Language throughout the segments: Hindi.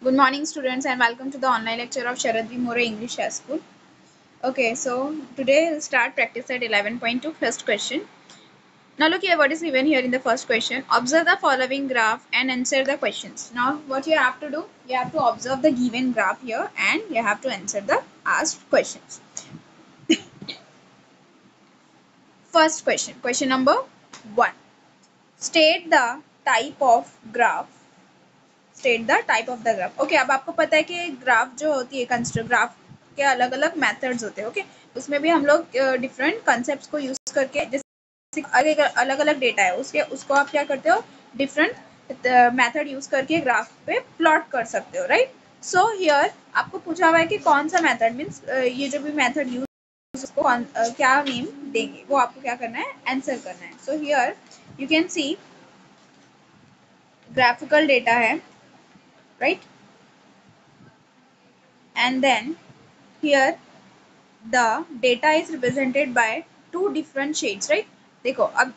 Good morning, students, and welcome to the online lecture of Sharad V. More English School. Okay, so today we'll start practice at 11.2 first question. Now look here what is given here in the first question. Observe the following graph and answer the questions. Now what you have to do, you have to observe the given graph here and you have to answer the asked questions. First question, question number 1. State the type of graph. State the type of the graph. Okay, अब आपको पता है कि ग्राफ जो होती है कंस्ट्रक्ट ग्राफ के अलग अलग मेथड्स होते हैं. ओके, उसमें भी हम लोग डिफरेंट कंसेप्ट को यूज करके जैसे अलग अलग डेटा है उसको आप क्या करते हो, डिफरेंट मेथड यूज करके ग्राफ पे प्लॉट कर सकते हो. राइट. सो हियर आपको पूछा हुआ है कि कौन सा मेथड मीन्स ये जो भी मेथड यूज उसको क्या नेम देंगे, वो आपको क्या करना है, आंसर करना है. So here you can see graphical data है, right, and then here the data is represented by two different shades. right. देखो अब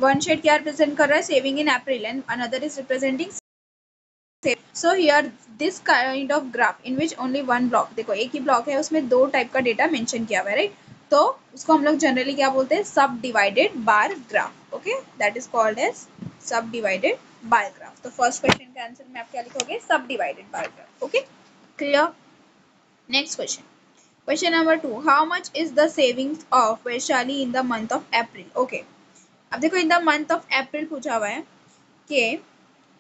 one shade क्या represent कर रहा है, saving in April, and another is representing save. So here this kind of graph in which only one block, देखो एक ही ब्लॉक है उसमें दो टाइप का डेटा मेंशन किया हुआ है. राइट. तो उसको हम लोग जनरली क्या बोलते हैं, सब divided bar graph. Okay, that is called as सब डिवाइडेड बार ग्राफ. तो फर्स्ट क्वेश्चन का आंसर में आप क्या लिखोगे, सब divided bar graph. Okay, clear. Next question. Question number 2. How much is the savings of Vaishali in the month of April? Okay. अब देखो इन द मंथ ऑफ अप्रैल पूछा हुआ है कि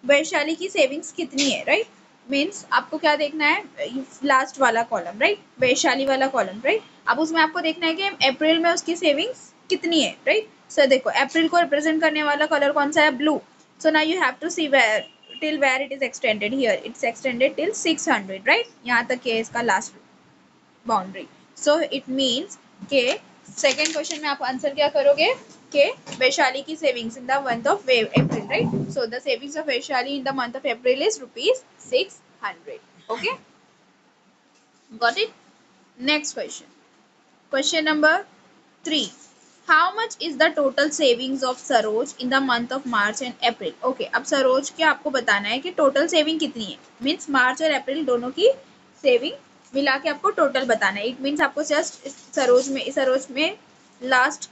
वैशाली की सेविंग्स कितनी है. राइट. मीन्स आपको क्या देखना है, लास्ट वाला कॉलम. राइट, वैशाली वाला कॉलम. राइट. अब उसमें आपको देखना है कि अप्रैल में उसकी सेविंग्स कितनी है. राइट. सो देखो अप्रैल को रिप्रेजेंट करने वाला कलर कौन सा है, blue. So now you have to see where till where it is extended. Here it's extended till 600. Right, यहाँ तक है इसका last boundary. So it means के सेकेंड क्वेश्चन में आप आंसर क्या करोगे कि वैशाली की savings in the month of April. Right. So the savings of Vaishali in the month of April is ₹600. Okay, got it. Next question. Question number 3. How much is the total savings of Saroj in the month of March and April. Okay, अब सरोज के आपको बताना है कि टोटल सेविंग कितनी है. मीन्स मार्च और अप्रैल दोनों की सेविंग मिला के आपको टोटल बताना है. इट मीन्स आपको जस्ट सरोज में लास्ट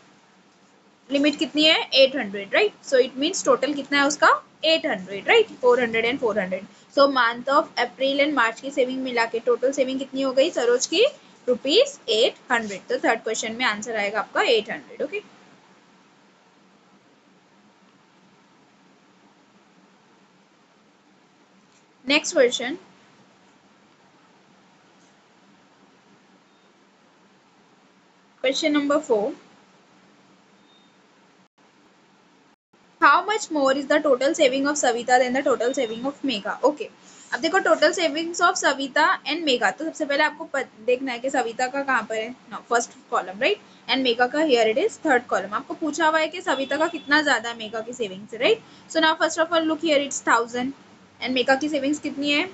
लिमिट कितनी है, 800. Right. So it means total कितना है उसका, 800. Right, 400 and 400. So month of April and March की सेविंग मिला के टोटल सेविंग कितनी हो गई सरोज की, ₹800. तो थर्ड क्वेश्चन में आंसर आएगा आपका 800. Okay, next question. Question number 4. How much more is the total saving of Savita than the total saving of Megha? Okay. अब देखो total savings of Savita and mega. तो सबसे पहले आपको देखना है कि सविता का कहाँ पर है, no first column. Right. And Megha का here it is third column. आपको पूछा हुआ है कि सविता का कितना ज्यादा है मेगा की savings. Right. So now first of all look here it's 1000 and Megha की सेविंग्स कितनी है,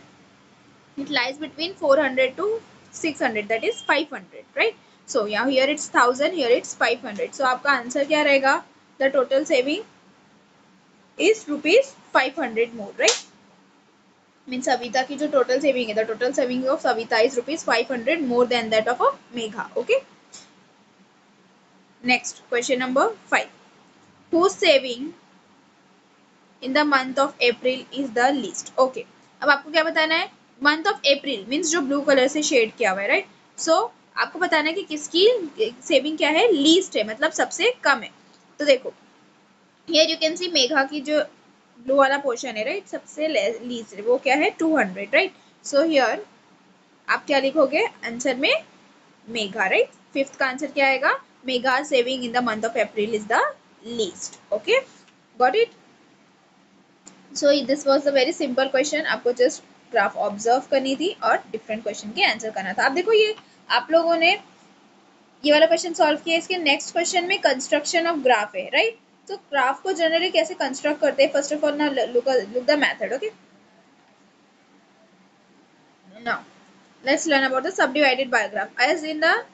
it lies between 400 to 600, that is 500. Right. So यहाँ here it's 1000, here it's 500. So आपका आंसर क्या रहेगा, the total saving is ₹500 more. Right. Means Savita की जो टोटल सेविंग है, the total saving of Savita is ₹500 more than that of a Megha. Okay, next question number 5. whose saving in the month of April is the least. Okay, अब आपको क्या बताना है, मंथ ऑफ अप्रैल मीन्स जो ब्लू कलर से शेड किया हुआ है. राइट. सो आपको बताना है कि किसकी सेविंग क्या है, लीस्ट है, मतलब सबसे कम है. तो देखो here you can see Megha की जो ब्लू वाला पोर्शन है, राइट, सबसे लीस्ट वो क्या है, 200. राइट. सो हियर आप क्या लिखोगे आंसर में, मेघा. राइट. फिफ्थ का आंसर क्या आएगा, Megha saving in the month of April is the least. Okay, got it. So this was the very simple question. आपको जस्ट ग्राफ ऑब्जर्व करनी थी और डिफरेंट क्वेश्चन के आंसर करना था. अब देखो ये आप लोगों ने ये वाला क्वेश्चन सॉल्व किया. इसके नेक्स्ट क्वेश्चन में कंस्ट्रक्शन ऑफ ग्राफ है. राइट. तो ग्राफ को जनरली कैसे कंस्ट्रक्ट करते हैं, फर्स्ट ऑफ ऑल ना look the method. Okay, now let's learn about the subdivided bar graph as in the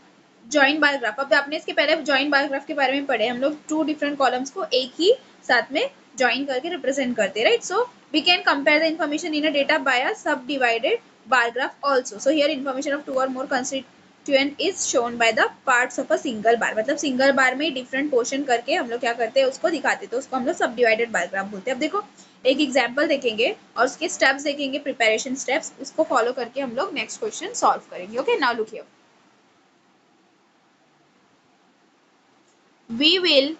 joint bar graph. अब आपने इसके पहले जॉइंट बाय ग्राफ के बारे में पढ़े, हम लोग टू डिफरेंट कॉलम्स को एक ही साथ में ज्वाइन करके रिप्रेजेंट करते हैं. Right. So We can compare the information in a data by a subdivided bar graph also. So here information of two or more constituent is shown by the parts of a single bar. मतलब सिंगल बार में डिफरेंट पोर्शन करके हम लोग क्या करते हैं, उसको दिखाते हैं, तो उसको हम लोग सबडिवाइडेड बार ग्राफ बोलते हैं. अब देखो एक एग्जांपल देखेंगे और उसके स्टेप्स देखेंगे, प्रिपरेशन स्टेप्स, उसको फॉलो करके हम लोग नेक्स्ट क्वेश्चन सॉल्व करेंगे. Okay, now look here. We will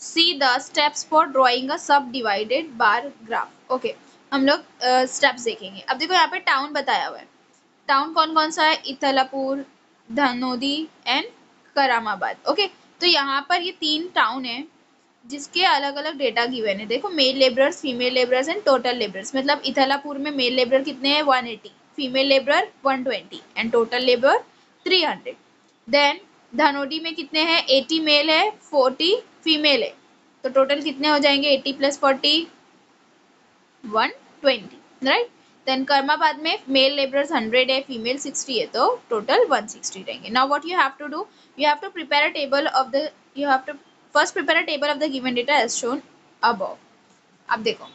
see the steps for drawing a subdivided bar graph. Okay, हम लोग स्टेप्स देखेंगे. अब देखो यहाँ पे टाउन बताया हुआ है. टाउन कौन कौन सा है? इथलापुर, धनोदी एंड करामाबाद. ओके, तो यहाँ पर ये 3 टाउन है जिसके अलग अलग डेटा गिवन है. देखो male labourers, female labourers and total labourers. मतलब इथलापुर में मेल लेबर कितने हैं? 180, female labour 120 and total labour 300. Then Dhanodi में कितने हैं? 80 मेल है, 40 फीमेल है, तो टोटल कितने हो जाएंगे? 80 प्लस 40 120, राइट. देन कर्माबाद में मेल लेबरर्स 100 है, फीमेल 60 है, तो टोटल 160 रहेंगे. Now what you have to do, you have to prepare a table of the, you have to first prepare a table of the given data as shown above. अब देखो,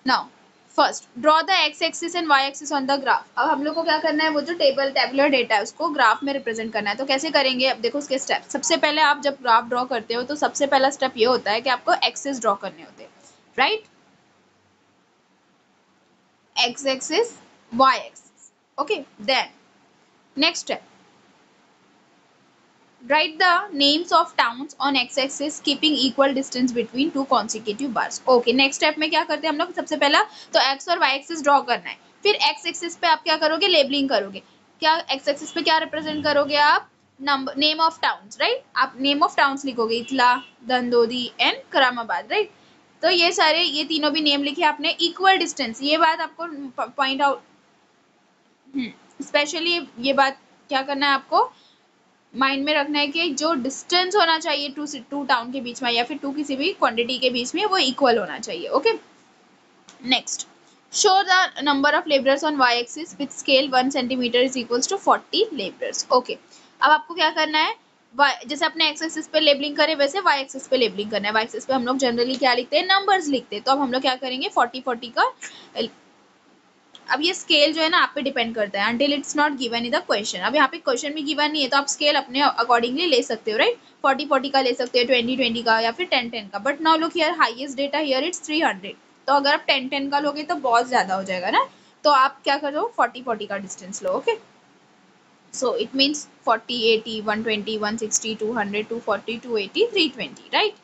now first draw the X axis and Y axis on the graph. अब हम लोग को क्या करना है? वो जो टेबुलर डेटा है उसको ग्राफ में रिप्रेजेंट करना है. तो कैसे करेंगे? अब देखो उसके स्टेप. सबसे पहले आप जब ग्राफ ड्रॉ करते हो तो सबसे पहला स्टेप ये होता है कि आपको एक्सिस ड्रॉ करने होते हैं, right. X axis, Y axis. Okay, then next step, write the names of towns on X axis keeping equal distance between two consecutive bars. Okay, next step में क्या करते हैं हम लोग? सबसे पहला तो X और Y axis ड्रॉ करना है. फिर X axis पे आप क्या करोगे? लेबलिंग करोगे. क्या X axis पे क्या रिप्रेजेंट करोगे आप? Number, name of towns, right. आप नेम ऑफ टाउन्स लिखोगे, इथला, धनदोदी एंड करामाबाद, राइट. तो ये सारे, ये तीनों भी नेम लिखे आपने. इक्वल डिस्टेंस, ये बात आपको पॉइंट आउट, स्पेशली ये बात क्या करना है आपको माइंड में रखना है कि जो डिस्टेंस होना चाहिए टू टाउन के बीच में या फिर टू किसी भी क्वांटिटी के बीच में, वो इक्वल होना चाहिए. Okay, next, show the number of labourers on Y axis with scale 1 centimetre is equals to 40 labourers. Okay, अब आपको क्या करना है? जैसे अपने एक्स एक्सिस पे लेबलिंग करें वैसे वाई एक्सिस पे लेबलिंग करना है. वाई एक्सिस पे हम लोग जनरली क्या लिखते हैं? नंबर्स लिखते हैं. तो अब हम लोग क्या करेंगे? 40 का. अब ये स्केल जो है ना आप पे डिपेंड करता है, until it's not given in the question. अब यहाँ पे क्वेश्चन में गिवन नहीं है तो आप स्केल अपने अकॉर्डिंगली ले सकते हो, राइट. 40 का ले सकते हो, 20 का या फिर 10 का. But now look here, highest data here it's 300. तो अगर आप 10 का लोगे तो बहुत ज्यादा हो जाएगा ना. तो आप क्या करो? 40 का distance low. Okay, so it means 40, 80, 120, 160, 200, 240, 280, 320, right.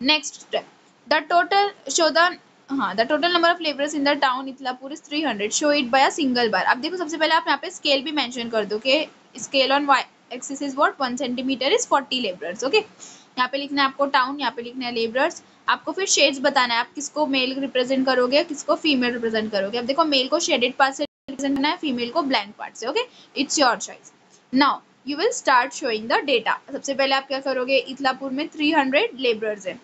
Next step, the total, show the, हाँ, the total number of laborers in the town इतलापुर is 300. show it by a single bar. अब देखो सबसे पहले आप यहाँ पे स्केल भी मेंशन कर दो कि scale on y axis is what? 1 centimetre is 40 labourers. Okay, यहाँ पे लिखना है आपको टाउन, यहाँ पे लिखना है लेबरर्स. आपको फिर शेड्स बताना है, आप किसको मेल रिप्रेजेंट करोगे, किसको फीमेल रिप्रेजेंट करोगे. अब देखो मेल को शेडेड पार्ट से रिप्रेजेंट करना है, फीमेल को ब्लैंक पार्ट से. Okay, it's your choice. Now you will start showing the data. सबसे पहले आप क्या करोगे? इतलापुर में 300 लेबरर्स हैं,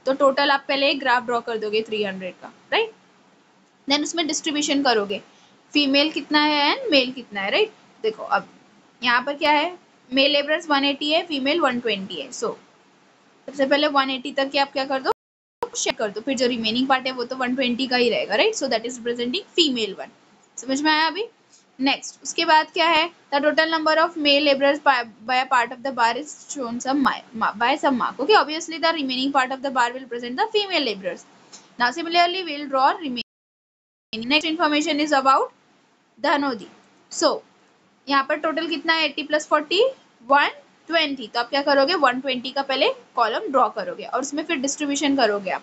तो टोटल आप पहले एक ग्राफ ड्रॉ कर दोगे 300 का, राइट. देन उसमें डिस्ट्रीब्यूशन करोगे, फीमेल कितना है एंड मेल कितना है, राइट. देखो अब यहाँ पर क्या है? मेल लेबरर्स 180 है, फीमेल 120 है. सो सबसे पहले 180 तक के आप क्या कर दो? चेक कर दो. फिर जो रिमेनिंग पार्ट है वो तो 120 का ही रहेगा, right. So that is representing female 1. समझ में आया अभी? नेक्स्ट, उसके बाद क्या है? The total number of male labourers by a part of the bar is shown by some mark. Okay, obviously the remaining part of the bar will present the female labourers. Now similarly we will draw remaining. Next information is about Dhanodi. So यहाँ पर टोटल कितना है? 80 प्लस 40 120. तो आप क्या करोगे? 120 का पहले कॉलम ड्रॉ करोगे और उसमें फिर डिस्ट्रीब्यूशन करोगे. आप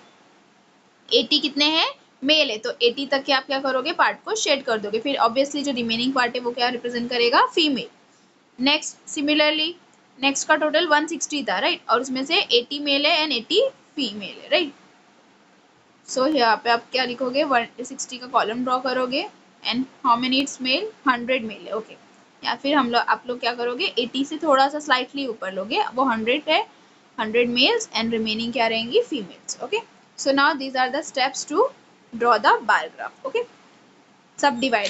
80 कितने हैं? मेल है, तो 80 तक के आप क्या करोगे? पार्ट को शेड कर दोगे. फिर ऑब्वियसली जो रिमेनिंग पार्ट है वो क्या रिप्रेजेंट करेगा? फीमेल. नेक्स्ट, सिमिलरली नेक्स्ट का टोटल 160 था, राइट. और उसमें से 80 मेल है एंड 80 फीमेल है, राइट. सो यहाँ पे आप क्या लिखोगे? 160 का कॉलम ड्रॉ करोगे and how many it's male? 100 male है. ओके, या फिर आप लोग क्या करोगे? 80 से थोड़ा सा स्लाइटली ऊपर लोगे, वो 100 है, 100 मेल्स एंड रिमेनिंग क्या रहेंगी? Females. Okay, so now these are the steps to draw the bar graph. Okay, subdivide.